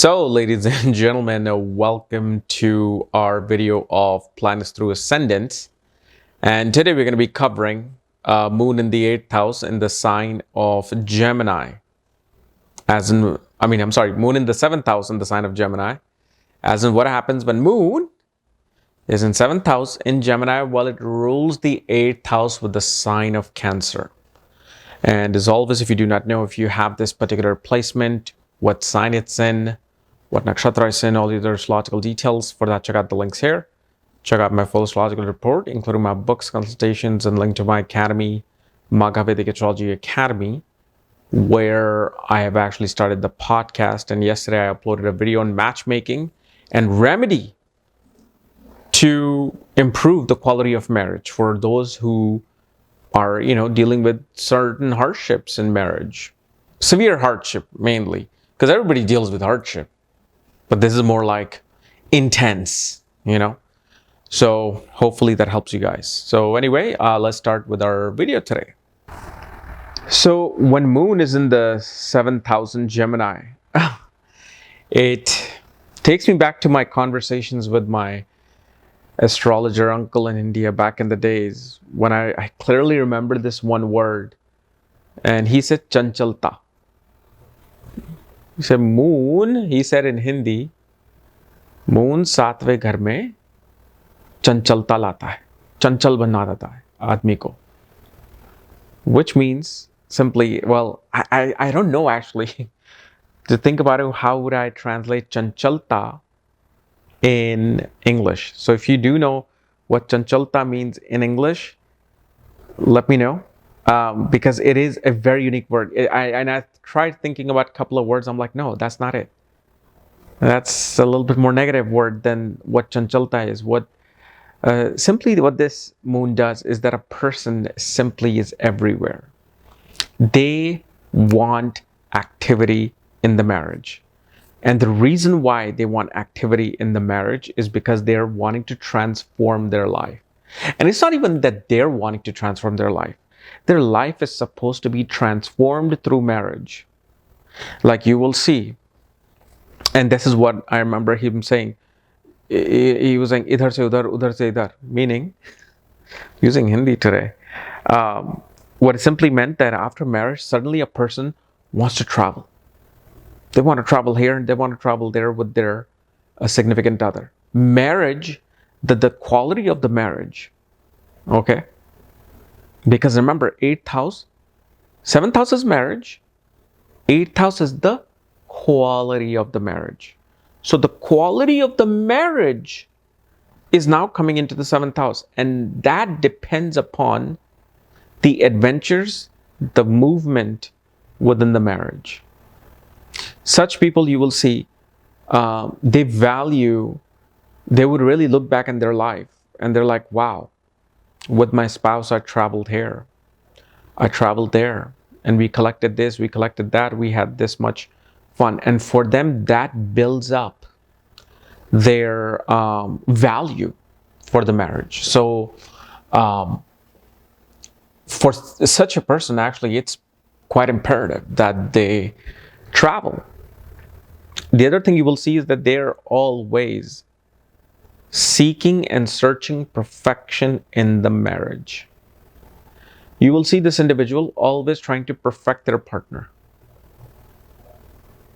So, ladies and gentlemen, welcome to our video of planets through ascendants. And today we're going to be covering Moon in the 8th house in the sign of Gemini. Moon in the 7th house in the sign of Gemini. As in what happens when Moon is in 7th house in Gemini, while it rules the 8th house with the sign of Cancer. And as always, if you do not know, if you have this particular placement, what sign it's in, what nakshatra it's in, all the other astrological details, for that check out the links here. Check out my full astrological report, including my books, consultations, and link to my academy, Maga Vedic Astrology Academy, where I have actually started the podcast. And yesterday I uploaded a video on matchmaking and remedy to improve the quality of marriage for those who are, dealing with certain hardships in marriage. Severe hardship, mainly, because everybody deals with hardship. But this is more like intense, So hopefully that helps you guys. So anyway, let's start with our video today. So when Moon is in the 7th house in Gemini, it takes me back to my conversations with my astrologer uncle in India back in the days when I clearly remember this one word. And he said chanchalta. He said moon, he said in Hindi, moon सातवें घर में चंचलता लाता है, चंचल बना देता है आदमी को. Which means simply, well, I don't know actually. To think about it, how would I translate chanchalta in English? So if you do know what chanchalta means in English, let me know. Because it is a very unique word. I tried thinking about a couple of words. I'm like, no, that's not it. That's a little bit more negative word than what chanchalta is. Simply what this moon does is that a person simply is everywhere. They want activity in the marriage. And the reason why they want activity in the marriage is because they're wanting to transform their life. And it's not even that they're wanting to transform their life. Their life is supposed to be transformed through marriage. Like you will see. And this is what I remember him saying. He was saying, idhar se udhar se idhar. Meaning, using Hindi today. What it simply meant that after marriage, suddenly a person wants to travel. They want to travel here and they want to travel there with their significant other. Marriage, the quality of the marriage, okay? Because remember, 8th house, 7th house is marriage, 8th house is the quality of the marriage. So the quality of the marriage is now coming into the 7th house, and that depends upon the adventures, the movement within the marriage. Such people you will see, they would really look back in their life and they're like, wow, with my spouse, I traveled here, I traveled there, and we collected this, we collected that, we had this much fun. And for them, that builds up their value for the marriage. So for such a person, actually, it's quite imperative that they travel. The other thing you will see is that they're always seeking and searching perfection in the marriage. You will see this individual always trying to perfect their partner.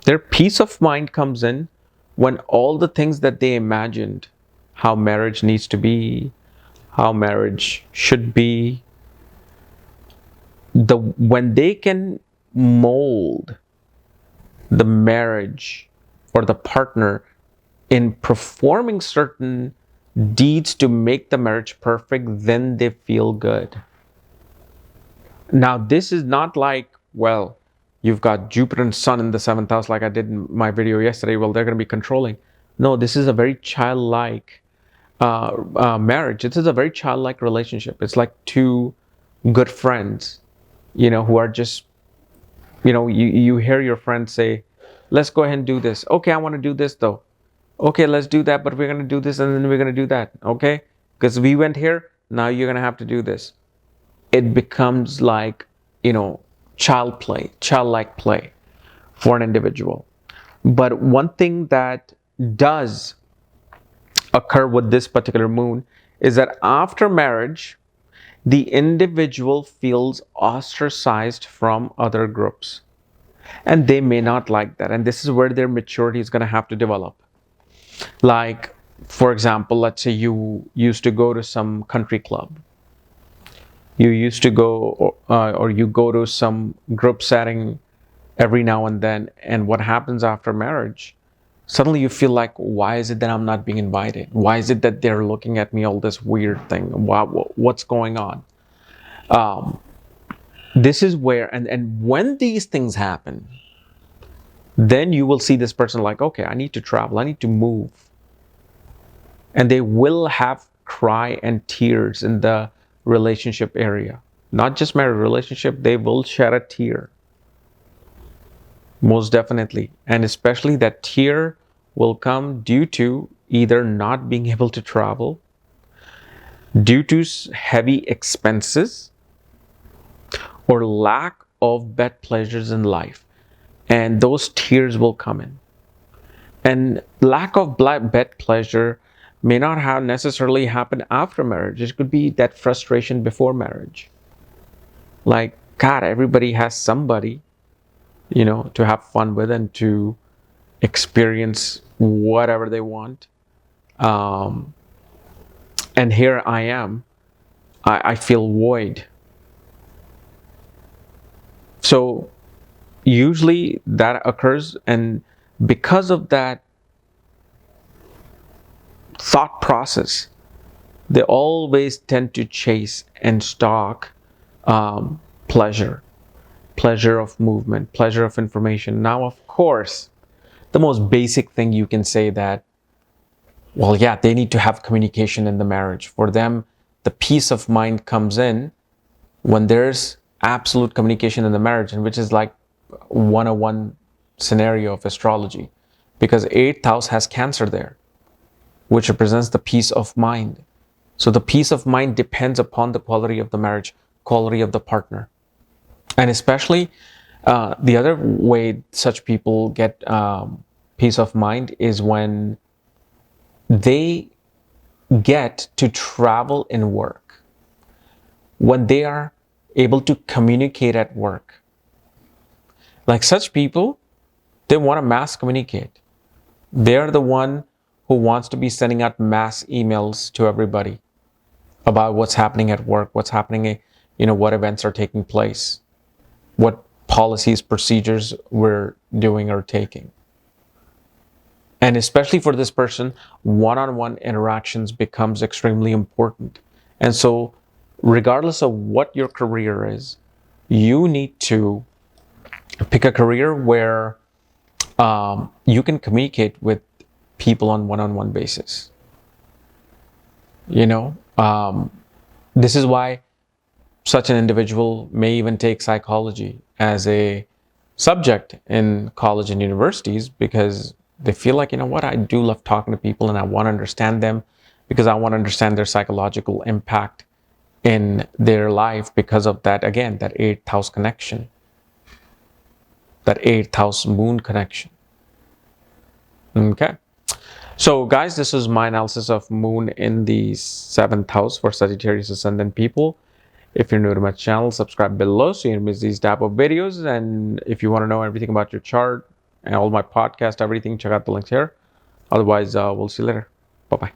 Their peace of mind comes in when all the things that they imagined, how marriage needs to be, how marriage should be, when they can mold the marriage or the partner in performing certain deeds to make the marriage perfect, then they feel good. Now, this is not like, well, you've got Jupiter and Sun in the 7th house like I did in my video yesterday. Well, they're going to be controlling. No, this is a very childlike marriage. This is a very childlike relationship. It's like two good friends, who are just, you hear your friend say, let's go ahead and do this. Okay, I want to do this though. Okay, let's do that, but we're going to do this and then we're going to do that. Okay, because we went here, now you're going to have to do this. It becomes like, childlike play for an individual. But one thing that does occur with this particular moon is that after marriage, the individual feels ostracized from other groups. And they may not like that. And this is where their maturity is going to have to develop. Like, for example, let's say you used to go to some country club. You used to go, or you go to some group setting every now and then. And what happens after marriage? Suddenly you feel like, why is it that I'm not being invited? Why is it that they're looking at me all this weird thing? What's going on? Um, this is where, and when these things happen, then you will see this person like, okay, I need to travel, I need to move. And they will have cry and tears in the relationship area. Not just marriage relationship, they will shed a tear. Most definitely. And especially that tear will come due to either not being able to travel, due to heavy expenses, or lack of bed pleasures in life. And those tears will come in. And lack of bed pleasure may not have necessarily happened after marriage. It could be that frustration before marriage. Like, God, everybody has somebody, to have fun with and to experience whatever they want. Um, and here I am. I feel void. So usually that occurs, and because of that thought process, they always tend to chase and stalk pleasure, pleasure of movement, pleasure of information. Now, of course, the most basic thing you can say that, well, yeah, they need to have communication in the marriage. For them, the peace of mind comes in when there's absolute communication in the marriage, and which is like 101 scenario of astrology, because 8th house has Cancer there, which represents the peace of mind. So the peace of mind depends upon the quality of the marriage, quality of the partner. And especially the other way such people get peace of mind is when they get to travel and work, when they are able to communicate at work. Like such people, they want to mass communicate. They're the one who wants to be sending out mass emails to everybody about what's happening at work, what's happening, what events are taking place, what policies, procedures we're doing or taking. And especially for this person, one-on-one interactions becomes extremely important. And so, regardless of what your career is, you need to pick a career where you can communicate with people on one-on-one basis. This is why such an individual may even take psychology as a subject in college and universities, because they feel like, what, I do love talking to people and I want to understand them, because I want to understand their psychological impact in their life because of that, again, that 8th house connection, that 8th house moon connection. Okay. So guys, this is my analysis of moon in the 7th house for Sagittarius ascendant people. If you're new to my channel, subscribe below so you don't miss these type of videos. And if you want to know everything about your chart and all my podcast, everything, check out the links here. Otherwise, we'll see you later. Bye-bye.